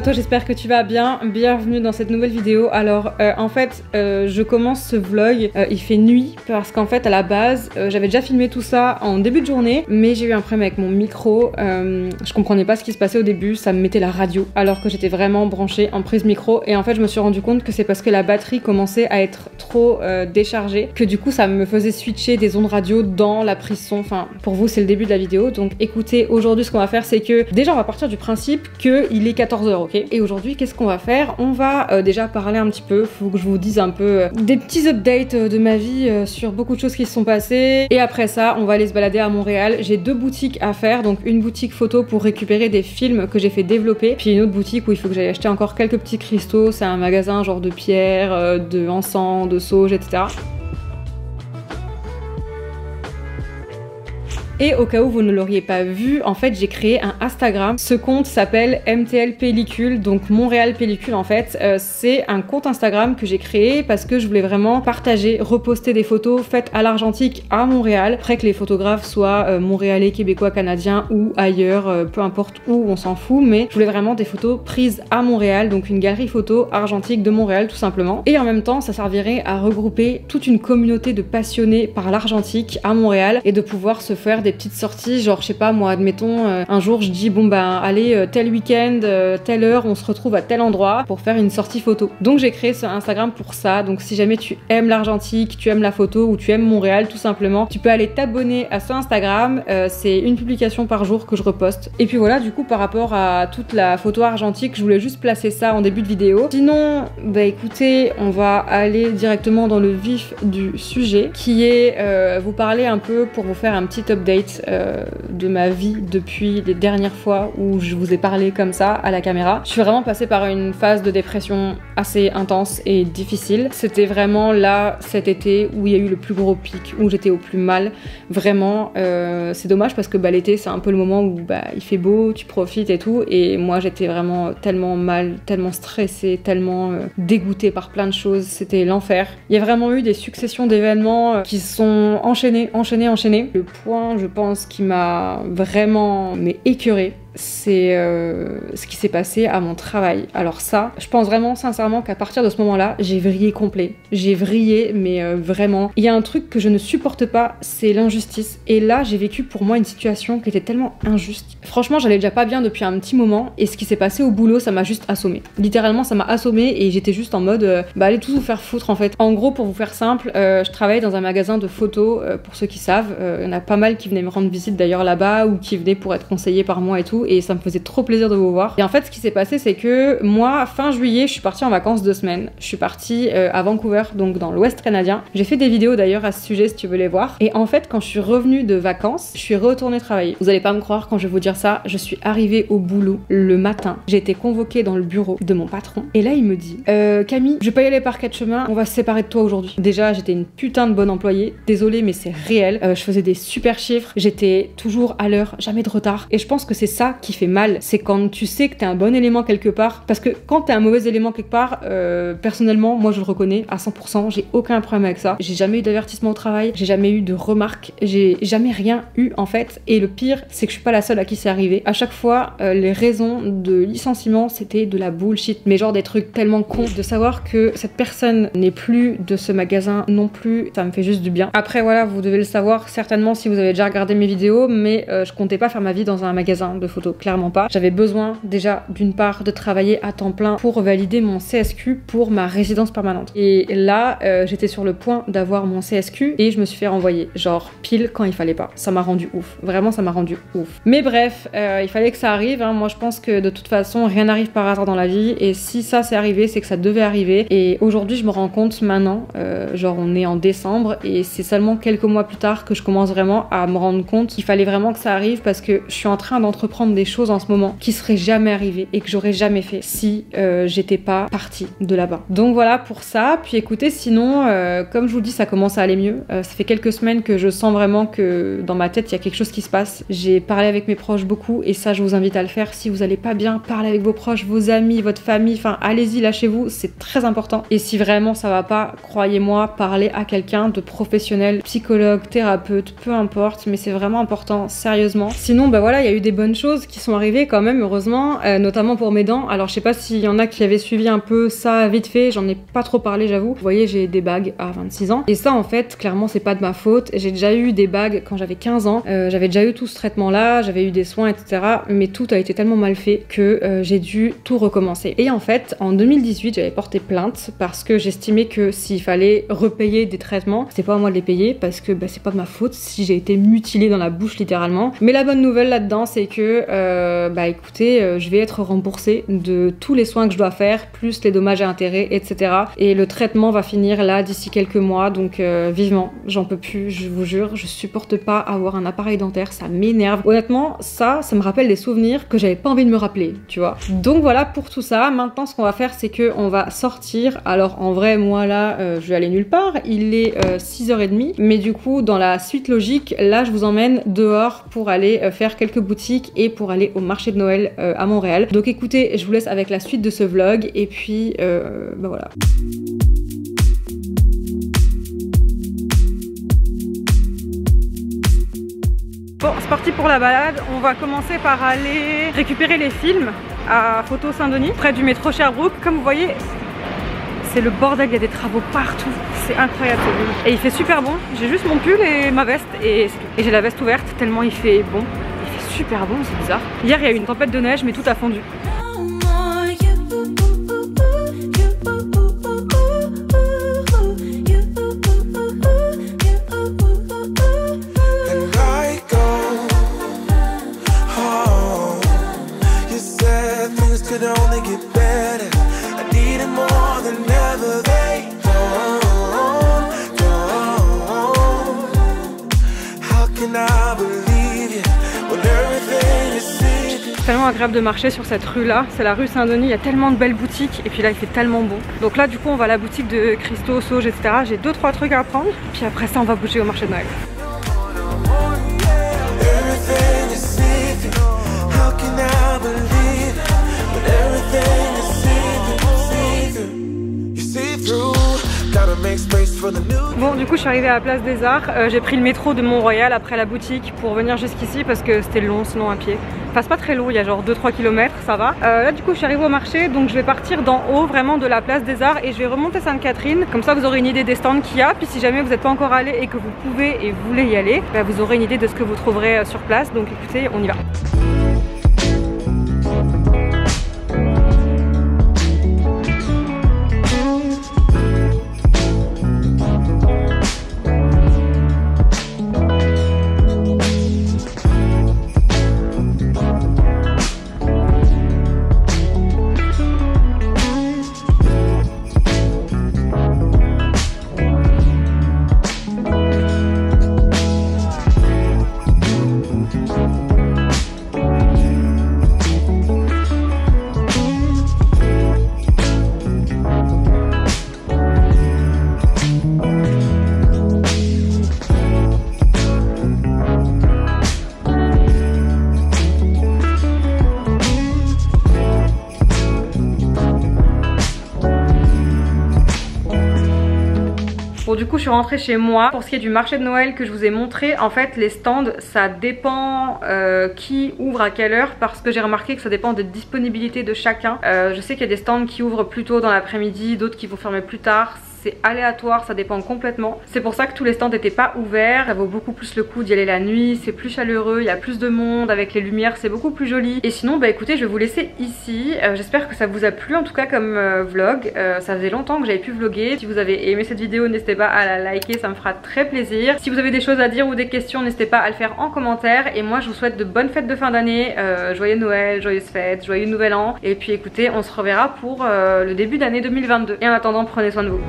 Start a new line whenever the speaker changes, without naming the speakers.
à toi, j'espère que tu vas bien. Bienvenue dans cette nouvelle vidéo. Alors en fait je commence ce vlog, il fait nuit parce qu'en fait à la base j'avais déjà filmé tout ça en début de journée, mais j'ai eu un problème avec mon micro, je comprenais pas ce qui se passait au début, ça me mettait la radio alors que j'étais vraiment branchée en prise micro et en fait je me suis rendu compte que c'est parce que la batterie commençait à être trop déchargée que du coup ça me faisait switcher des ondes radio dans la prise son. Enfin pour vous c'est le début de la vidéo, donc écoutez, aujourd'hui ce qu'on va faire c'est que déjà on va partir du principe qu'il est 14h, ok? Et aujourd'hui qu'est-ce qu'on va faire? On va déjà parler un petit peu, faut que je vous dise un peu des petits updates de ma vie sur beaucoup de choses qui se sont passées, et après ça on va aller se balader à Montréal. J'ai deux boutiques à faire, donc une boutique photo pour récupérer des films que j'ai fait développer, puis une autre boutique où il faut que j'aille acheter encore quelques petits cristaux. C'est un magasin genre de pierre, de encens, de sauge, etc. Et au cas où vous ne l'auriez pas vu, en fait j'ai créé un Instagram. Ce compte s'appelle MTL Pellicule, donc Montréal Pellicule en fait. C'est un compte Instagram que j'ai créé parce que je voulais vraiment partager, reposter des photos faites à l'argentique à Montréal. Après que les photographes soient montréalais, québécois, canadiens ou ailleurs, peu importe où, on s'en fout, mais je voulais vraiment des photos prises à Montréal, donc une galerie photo argentique de Montréal tout simplement. Et en même temps ça servirait à regrouper toute une communauté de passionnés par l'argentique à Montréal et de pouvoir se faire des petites sorties, genre je sais pas moi, admettons un jour je dis bon ben allez tel week-end, telle heure on se retrouve à tel endroit pour faire une sortie photo. Donc j'ai créé ce Instagram pour ça, donc si jamais tu aimes l'argentique, tu aimes la photo ou tu aimes Montréal tout simplement, tu peux aller t'abonner à ce Instagram, c'est une publication par jour que je reposte. Et puis voilà, du coup par rapport à toute la photo argentique, je voulais juste placer ça en début de vidéo. Sinon bah écoutez, on va aller directement dans le vif du sujet qui est vous parler un peu pour vous faire un petit update de ma vie depuis les dernières fois où je vous ai parlé comme ça à la caméra. Je suis vraiment passée par une phase de dépression assez intense et difficile. C'était vraiment là cet été où il y a eu le plus gros pic, où j'étais au plus mal. Vraiment, c'est dommage parce que bah, l'été c'est un peu le moment où bah, il fait beau, tu profites et tout, et moi j'étais vraiment tellement mal, tellement stressée, tellement dégoûtée par plein de choses, c'était l'enfer. Il y a vraiment eu des successions d'événements qui se sont enchaînés. Le point je pense qui m'a vraiment écœurée, c'est ce qui s'est passé à mon travail. Alors ça, je pense vraiment sincèrement qu'à partir de ce moment-là, j'ai vrillé complet. J'ai vrillé, mais vraiment. Il y a un truc que je ne supporte pas, c'est l'injustice. Et là, j'ai vécu pour moi une situation qui était tellement injuste. Franchement, j'allais déjà pas bien depuis un petit moment, et ce qui s'est passé au boulot, ça m'a juste assommé. Littéralement, ça m'a assommé, et j'étais juste en mode, bah allez tous vous faire foutre en fait. En gros, pour vous faire simple, je travaille dans un magasin de photos, pour ceux qui savent. Il y en a pas mal qui venaient me rendre visite d'ailleurs là-bas, ou qui venaient pour être conseillés par moi et tout, et ça me faisait trop plaisir de vous voir. Et en fait ce qui s'est passé c'est que moi fin juillet je suis partie en vacances 2 semaines. Je suis partie à Vancouver, donc dans l'ouest canadien. J'ai fait des vidéos d'ailleurs à ce sujet si tu veux les voir. Et en fait quand je suis revenue de vacances, je suis retournée travailler. Vous allez pas me croire quand je vais vous dire ça, je suis arrivée au boulot le matin. J'ai été convoquée dans le bureau de mon patron et là il me dit Camille, je vais pas y aller par 4 chemins, on va se séparer de toi aujourd'hui. Déjà j'étais une putain de bonne employée, désolée mais c'est réel. Je faisais des super chiffres, j'étais toujours à l'heure, jamais de retard, et je pense que c'est ça qui fait mal, c'est quand tu sais que t'es un bon élément quelque part, parce que quand t'es un mauvais élément quelque part, personnellement moi je le reconnais à 100%, j'ai aucun problème avec ça. J'ai jamais eu d'avertissement au travail, j'ai jamais eu de remarques, j'ai jamais rien eu en fait, et le pire c'est que je suis pas la seule à qui c'est arrivé. À chaque fois les raisons de licenciement c'était de la bullshit, mais genre des trucs tellement cons. De savoir que cette personne n'est plus de ce magasin non plus, ça me fait juste du bien. Après voilà, vous devez le savoir certainement si vous avez déjà regardé mes vidéos, mais je comptais pas faire ma vie dans un magasin de photos, clairement pas. J'avais besoin déjà d'une part de travailler à temps plein pour valider mon CSQ pour ma résidence permanente. Et là j'étais sur le point d'avoir mon CSQ et je me suis fait renvoyer, genre pile quand il fallait pas. Ça m'a rendu ouf, vraiment ça m'a rendu ouf. Mais bref, il fallait que ça arrive, hein. Moi je pense que de toute façon rien n'arrive par hasard dans la vie, et si ça c'est arrivé c'est que ça devait arriver. Et aujourd'hui je me rends compte maintenant, genre on est en décembre et c'est seulement quelques mois plus tard que je commence vraiment à me rendre compte qu'il fallait vraiment que ça arrive, parce que je suis en train d'entreprendre des choses en ce moment qui seraient jamais arrivées et que j'aurais jamais fait si j'étais pas partie de là-bas. Donc voilà pour ça. Puis écoutez, sinon comme je vous dis ça commence à aller mieux. Ça fait quelques semaines que je sens vraiment que dans ma tête il y a quelque chose qui se passe. J'ai parlé avec mes proches beaucoup, et ça je vous invite à le faire. Si vous allez pas bien, parlez avec vos proches, vos amis, votre famille, enfin allez-y, lâchez-vous, c'est très important. Et si vraiment ça va pas, croyez-moi, parlez à quelqu'un de professionnel, psychologue, thérapeute, peu importe, mais c'est vraiment important, sérieusement. Sinon bah voilà, il y a eu des bonnes choses. choses qui sont arrivées quand même, heureusement, notamment pour mes dents. Alors je sais pas s'il y en a qui avaient suivi un peu ça vite fait, j'en ai pas trop parlé j'avoue. Vous voyez, j'ai des bagues à 26 ans et ça en fait clairement c'est pas de ma faute. J'ai déjà eu des bagues quand j'avais 15 ans, j'avais déjà eu tout ce traitement là, j'avais eu des soins etc, mais tout a été tellement mal fait que j'ai dû tout recommencer. Et en fait en 2018 j'avais porté plainte parce que j'estimais que s'il fallait repayer des traitements, c'était pas à moi de les payer parce que bah, c'est pas de ma faute si j'ai été mutilée dans la bouche littéralement. Mais la bonne nouvelle là-dedans c'est que bah écoutez, je vais être remboursée de tous les soins que je dois faire, plus les dommages et intérêts, etc. Et le traitement va finir là d'ici quelques mois, donc vivement, j'en peux plus, je vous jure, je supporte pas avoir un appareil dentaire, ça m'énerve. Honnêtement, ça me rappelle des souvenirs que j'avais pas envie de me rappeler, tu vois. Donc voilà pour tout ça. Maintenant, ce qu'on va faire, c'est que on va sortir. Alors en vrai, moi là, je vais aller nulle part. Il est 6h30, mais du coup, dans la suite logique, là, je vous emmène dehors pour aller faire quelques boutiques et pour aller au marché de Noël à Montréal. Donc écoutez, je vous laisse avec la suite de ce vlog et puis bah voilà. Bon, c'est parti pour la balade. On va commencer par aller récupérer les films à Photo Saint-Denis, près du métro Sherbrooke. Comme vous voyez, c'est le bordel, il y a des travaux partout. C'est incroyable cette ville. Et il fait super bon. J'ai juste mon pull et ma veste et j'ai la veste ouverte tellement il fait bon. Il fait super bon, c'est bizarre. Hier, il y a eu une tempête de neige, mais tout a fondu. C'est tellement agréable de marcher sur cette rue là, c'est la rue Saint-Denis, il y a tellement de belles boutiques et puis là il fait tellement bon. Donc là du coup on va à la boutique de Christo, Sauge, etc. J'ai 2-3 trucs à prendre, puis après ça on va bouger au marché de Noël. Bon, du coup je suis arrivée à la place des Arts, j'ai pris le métro de Mont-Royal après la boutique pour venir jusqu'ici parce que c'était long sinon à pied. Enfin c'est pas très long, il y a genre 2-3 km, ça va. Là du coup je suis arrivée au marché, donc je vais partir d'en haut vraiment de la place des Arts et je vais remonter Sainte-Catherine. Comme ça vous aurez une idée des stands qu'il y a, puis si jamais vous n'êtes pas encore allé et que vous pouvez et vous voulez y aller, bah, vous aurez une idée de ce que vous trouverez sur place. Donc écoutez, on y va. Bon du coup je suis rentrée chez moi. Pour ce qui est du marché de Noël que je vous ai montré, en fait les stands ça dépend qui ouvre à quelle heure, parce que j'ai remarqué que ça dépend de disponibilité de chacun. Je sais qu'il y a des stands qui ouvrent plus tôt dans l'après-midi, d'autres qui vont fermer plus tard. C'est aléatoire, ça dépend complètement. C'est pour ça que tous les stands n'étaient pas ouverts. Ça vaut beaucoup plus le coup d'y aller la nuit, c'est plus chaleureux, il y a plus de monde, avec les lumières c'est beaucoup plus joli. Et sinon bah écoutez, je vais vous laisser ici. J'espère que ça vous a plu en tout cas comme vlog. Ça faisait longtemps que j'avais pu vlogger. Si vous avez aimé cette vidéo, n'hésitez pas à la liker, ça me fera très plaisir. Si vous avez des choses à dire ou des questions, n'hésitez pas à le faire en commentaire. Et moi je vous souhaite de bonnes fêtes de fin d'année, joyeux Noël, joyeuses fêtes, joyeux nouvel an. Et puis écoutez, on se reverra pour le début d'année 2022. Et en attendant, prenez soin de vous.